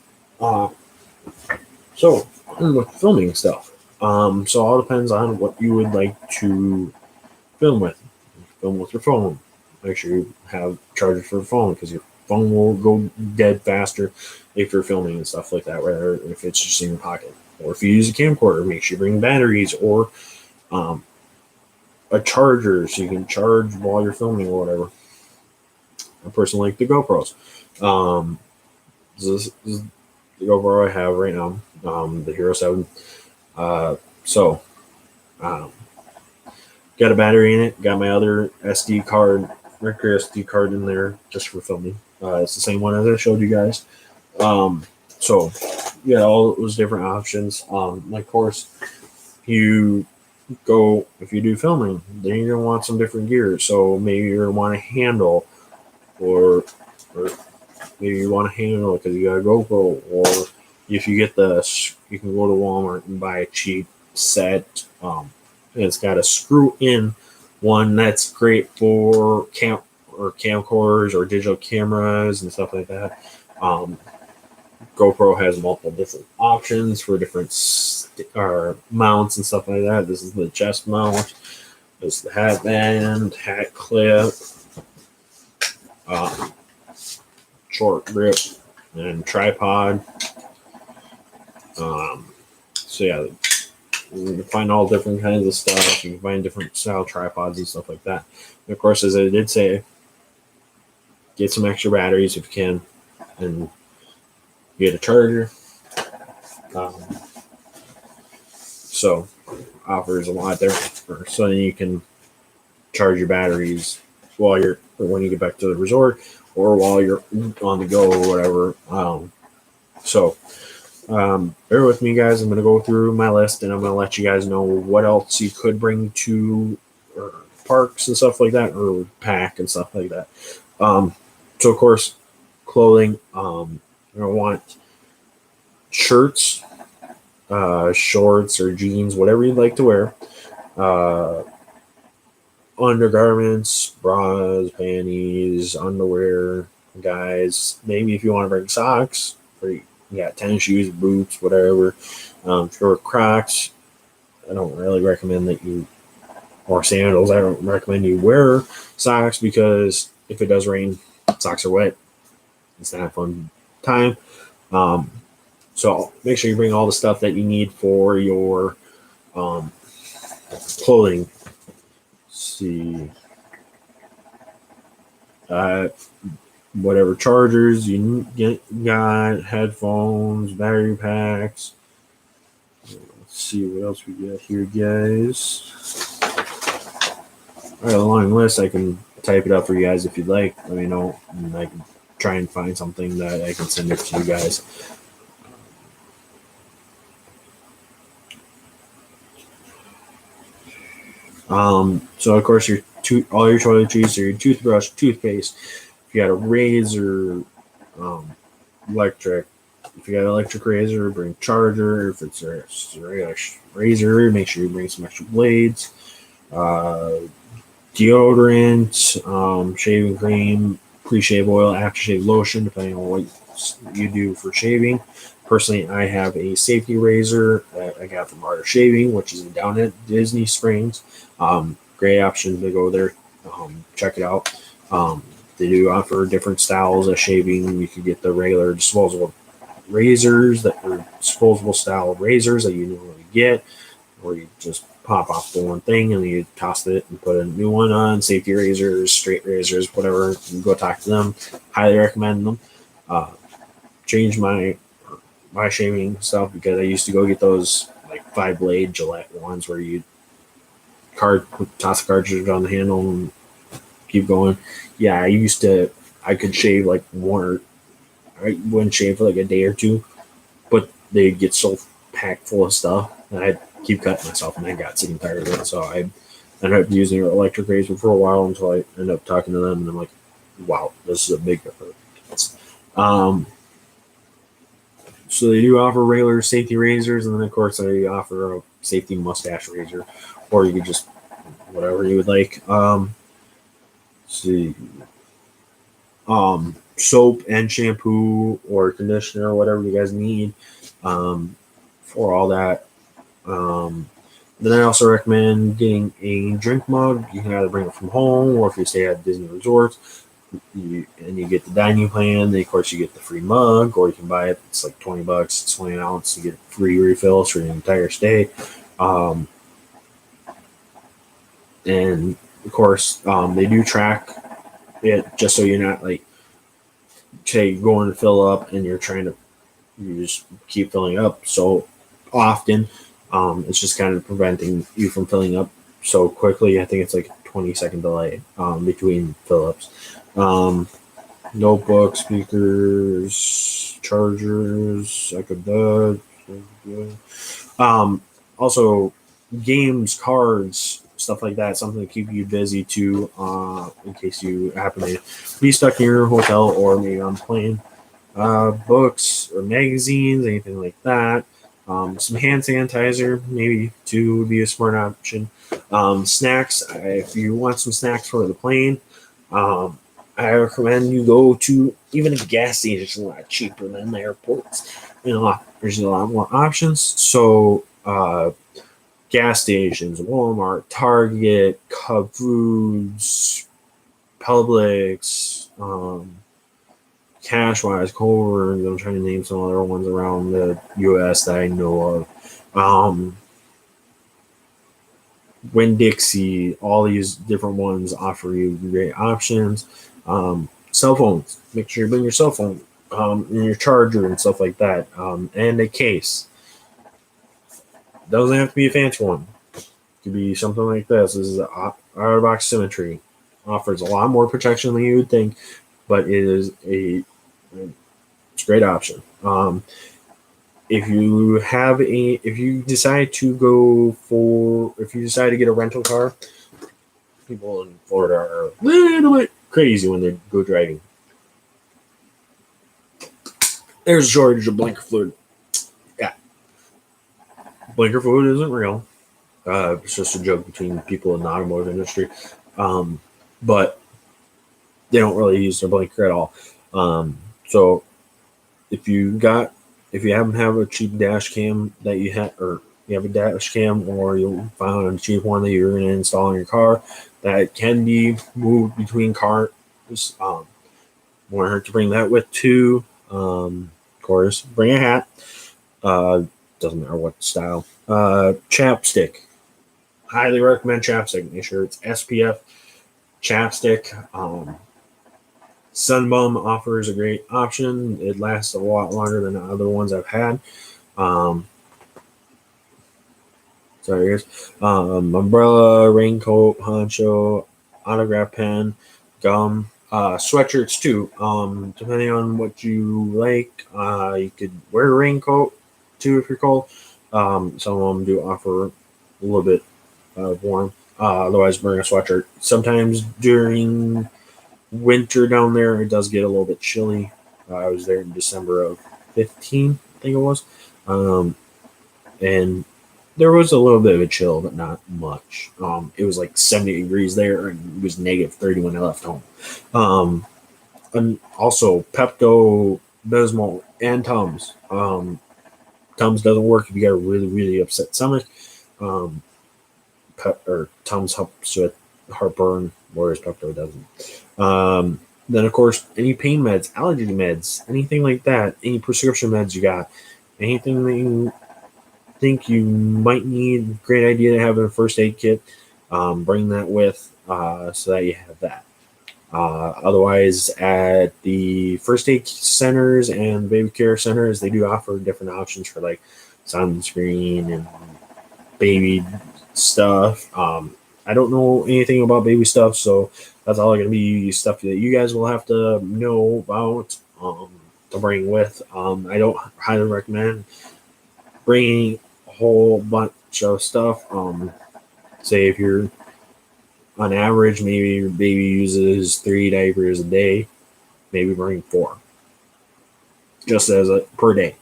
So with filming stuff, so all depends on what you would like to film with. Film with your phone. Make sure you have chargers for the phone because your phone will go dead faster if you're filming and stuff like that, rather if it's just in your pocket. Or if you use a camcorder, make sure you bring batteries or a charger so you can charge while you're filming or whatever. I personally like the GoPros. This is the GoPro I have right now, the Hero 7. So, got a battery in it. Got my other SD card, micro SD card in there just for filming. It's the same one as I showed you guys. So, yeah, all those different options. Of course, if you do filming, then you're gonna want some different gear. So maybe you're gonna want a handle, or maybe you want a handle because you got a GoPro, or if you get you can go to Walmart and buy a cheap set. And it's got a screw-in one that's great for camcorders or digital cameras and stuff like that. GoPro has multiple different options for different mounts and stuff like that. This is the chest mount. This is the hat band, hat clip, short grip, and tripod. So yeah, you can find all different kinds of stuff. You can find different style tripods and stuff like that. And of course, as I did say, get some extra batteries if you can, and get a charger. So offers a lot there, so then you can charge your batteries when you get back to the resort or while you're on the go or whatever. Bear with me, guys. I'm going to go through my list and I'm going to let you guys know what else you could bring to parks and stuff like that, or pack and stuff like that. So of course, clothing. You're going to want shirts, shorts or jeans, whatever you'd like to wear. Undergarments, bras, panties, underwear, guys. Maybe if you want to bring socks, or you got tennis shoes, boots, whatever. For Crocs, I don't really recommend that you, or sandals, I don't recommend you wear socks because if it does rain, socks are wet. It's not a fun time. So make sure you bring all the stuff that you need for your clothing. Let's see. Whatever chargers you got, headphones, battery packs. Let's see what else we got here, guys. I got a long list. I can type it up for you guys if you'd like. Let me know, and I can try and find something that I can send it to you guys. So of course all your toiletries, or your toothbrush, toothpaste. If you got a razor, electric. If you got an electric razor, bring charger. If it's a regular razor, make sure you bring some extra blades. Deodorant, shaving cream, pre-shave oil, aftershave lotion, depending on what you do for shaving. Personally, I have a safety razor that I got from Art of Shaving, which is down at Disney Springs. Great option to go there. Check it out. They do offer different styles of shaving. You can get the regular disposable razors, that are disposable style razors that you normally get, or you just pop off the one thing and you toss it and put a new one on. Safety razors, straight razors, whatever. You can go talk to them. Highly recommend them. Change my shaving stuff because I used to go get those like 5-blade Gillette ones where you toss the cartridge on the handle and keep going. Yeah, I could shave like I wouldn't shave for like a day or two, but they'd get so packed full of stuff that I'd keep cutting myself, and I got sick and tired of it. So I ended up using an electric razor for a while until I ended up talking to them, and I'm like, wow, this is a big difference. So they do offer regular safety razors, and then of course they offer a safety mustache razor, or you could just whatever you would like. See, soap and shampoo or conditioner, whatever you guys need, for all that. Um, then I also recommend getting a drink mug. You can either bring it from home, or if you stay at Disney resorts, you get the dining plan. Then of course you get the free mug, or you can buy it. It's like $20. It's 20 ounce. You get free refills for the entire stay. Um, and of course, they do track it just so you're not like, say, going to fill up and you just keep filling up so often. It's just kind of preventing you from filling up so quickly. I think it's like a 20-second delay between fill ups. Notebooks, speakers, chargers, I could also games, cards, stuff like that, something to keep you busy too, in case you happen to be stuck in your hotel or maybe on a plane. Books or magazines, anything like that. Some hand sanitizer, maybe too, would be a smart option. Snacks, if you want some snacks for the plane, I recommend you go to even a gas station. It's a lot cheaper than the airports. There's a lot more options. So, gas stations, Walmart, Target, Cub Foods, Publix, Cashwise, Culver's. I'm trying to name some other ones around the U.S. that I know of. Winn-Dixie, all these different ones offer you great options. Cell phones, make sure you bring your cell phone, and your charger and stuff like that, and a case. Doesn't have to be a fancy one. It could be something like this. This is out-of-box symmetry. Offers a lot more protection than you would think, but it is it's a great option. If you decide to get a rental car, people in Florida are a little bit crazy when they go driving. There's a shortage of blinker fluid. Yeah, blinker fluid isn't real. It's just a joke between people in the automotive industry, but they don't really use their blinker at all. So if you happen to have a cheap dash cam that you have, or you have a dash cam, or you found a cheap one that you're going to install in your car that can be moved between cars, won't hurt to bring that with too. Of course, bring a hat. Doesn't matter what style. Chapstick. Highly recommend chapstick. Make sure it's SPF chapstick. Sunbum offers a great option. It lasts a lot longer than the other ones I've had. Sorry, guys. Umbrella, raincoat, poncho, autograph pen, gum, sweatshirts too. Depending on what you like, you could wear a raincoat too if you're cold. Some of them do offer a little bit warm. Otherwise, bring a sweatshirt. Sometimes during winter down there, it does get a little bit chilly. I was there in December of 15, I think it was. And there was a little bit of a chill, but not much. It was like 70 degrees there, and it was negative 30 when I left home. And also Pepto Bismol and Tums. Tums doesn't work if you got a really, really upset stomach. Tums helps with heartburn, whereas Pepto doesn't. Then, of course, any pain meds, allergy meds, anything like that, any prescription meds you got, anything that you think you might need, great idea to have in a first aid kit. Bring that with so that you have that. Otherwise, at the first aid centers and baby care centers, they do offer different options for like sunscreen and baby stuff. I don't know anything about baby stuff, so that's all going to be stuff that you guys will have to know about to bring with. I don't highly recommend bringing a whole bunch of stuff. Say if you're on average, maybe your baby uses 3 diapers a day, maybe bring 4, just as a per day.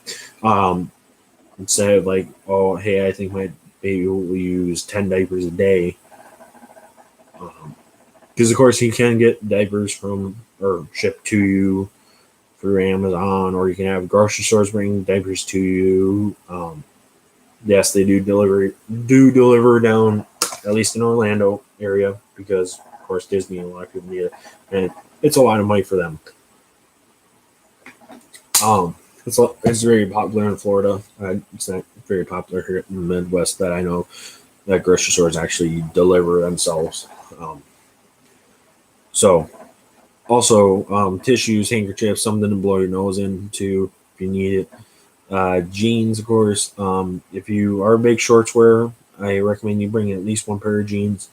Instead of like, oh, hey, I think my baby will use 10 diapers a day. Because of course you can get diapers from or shipped to you through Amazon, or you can have grocery stores bring diapers to you. Yes, they do deliver down, at least in Orlando area, because of course Disney and a lot of people need it, and it's a lot of money for them. It's very popular in Florida. It's not very popular here in the Midwest that I know that grocery stores actually deliver themselves. So also tissues, handkerchiefs, something to blow your nose into if you need it. Jeans, of course. If you are a big shorts wearer, I recommend you bring at least one pair of jeans.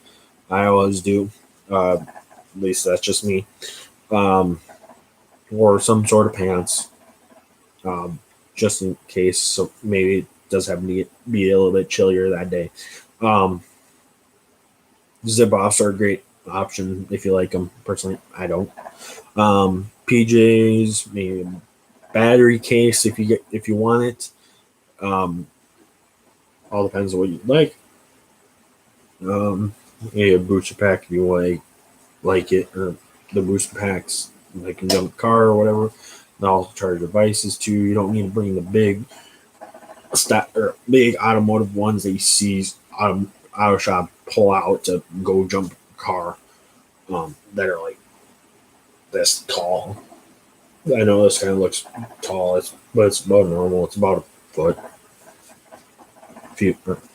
I always do. At least that's just me. Um, or some sort of pants, just in case. So maybe it does happen to be a little bit chillier that day. Um, Zip offs are a great option if you like them. Personally, I don't. PJs, maybe a battery case if you want it. All depends on what you like. A booster pack if you like it, or the booster packs like in jump car or whatever. And all charge devices too. You don't need to bring the big automotive ones that you see auto shop pull out to go jump a car. That are like this tall. I know this kind of looks tall, but it's about normal. It's about a foot,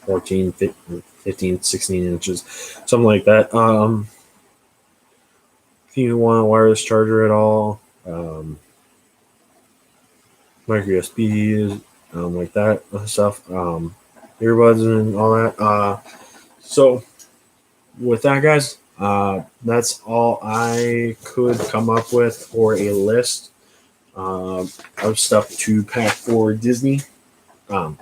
14, 15, 16 inches, something like that. If you want a wireless charger at all, micro USB, like that stuff, earbuds and all that. So with that, guys, that's all I could come up with for a list of stuff to pack for Disney. I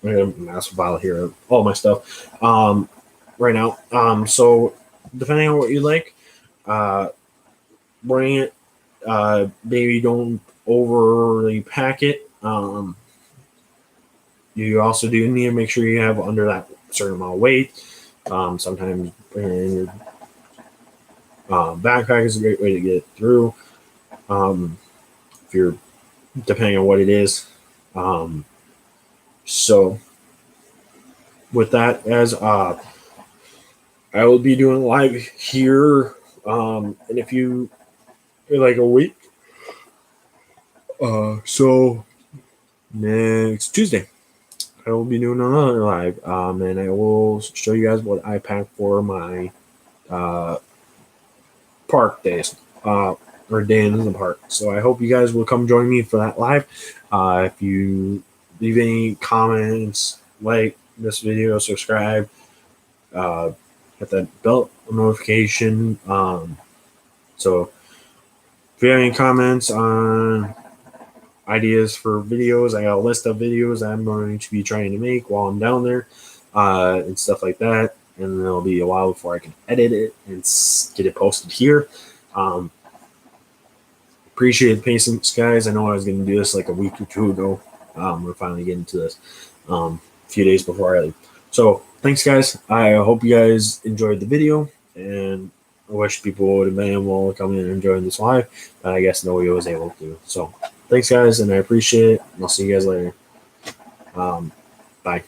have a massive file here of all my stuff right now. So depending on what you like, bring it. Maybe don't overly pack it. You also do need to make sure you have under that certain amount of weight. Sometimes bringing in your backpack is a great way to get it through. If you're depending on what it is. So with that, as I will be doing live here, and if you like a week, so next Tuesday I will be doing another live, and I will show you guys what I packed for my park days, or day in the park. So I hope you guys will come join me for that live. If you leave any comments, like this video, subscribe, hit that bell notification. So if you have any comments on ideas for videos, I got a list of videos I'm going to be trying to make while I'm down there, and stuff like that. And it'll be a while before I can edit it and get it posted here. Appreciate the patience, guys. I know I was going to do this like a week or two ago. We're finally getting to this a few days before I leave. So thanks, guys. I hope you guys enjoyed the video, and I wish people would have been able to come in and join this live, but I guess nobody was able to. So thanks, guys, and I appreciate it. I'll see you guys later. Bye.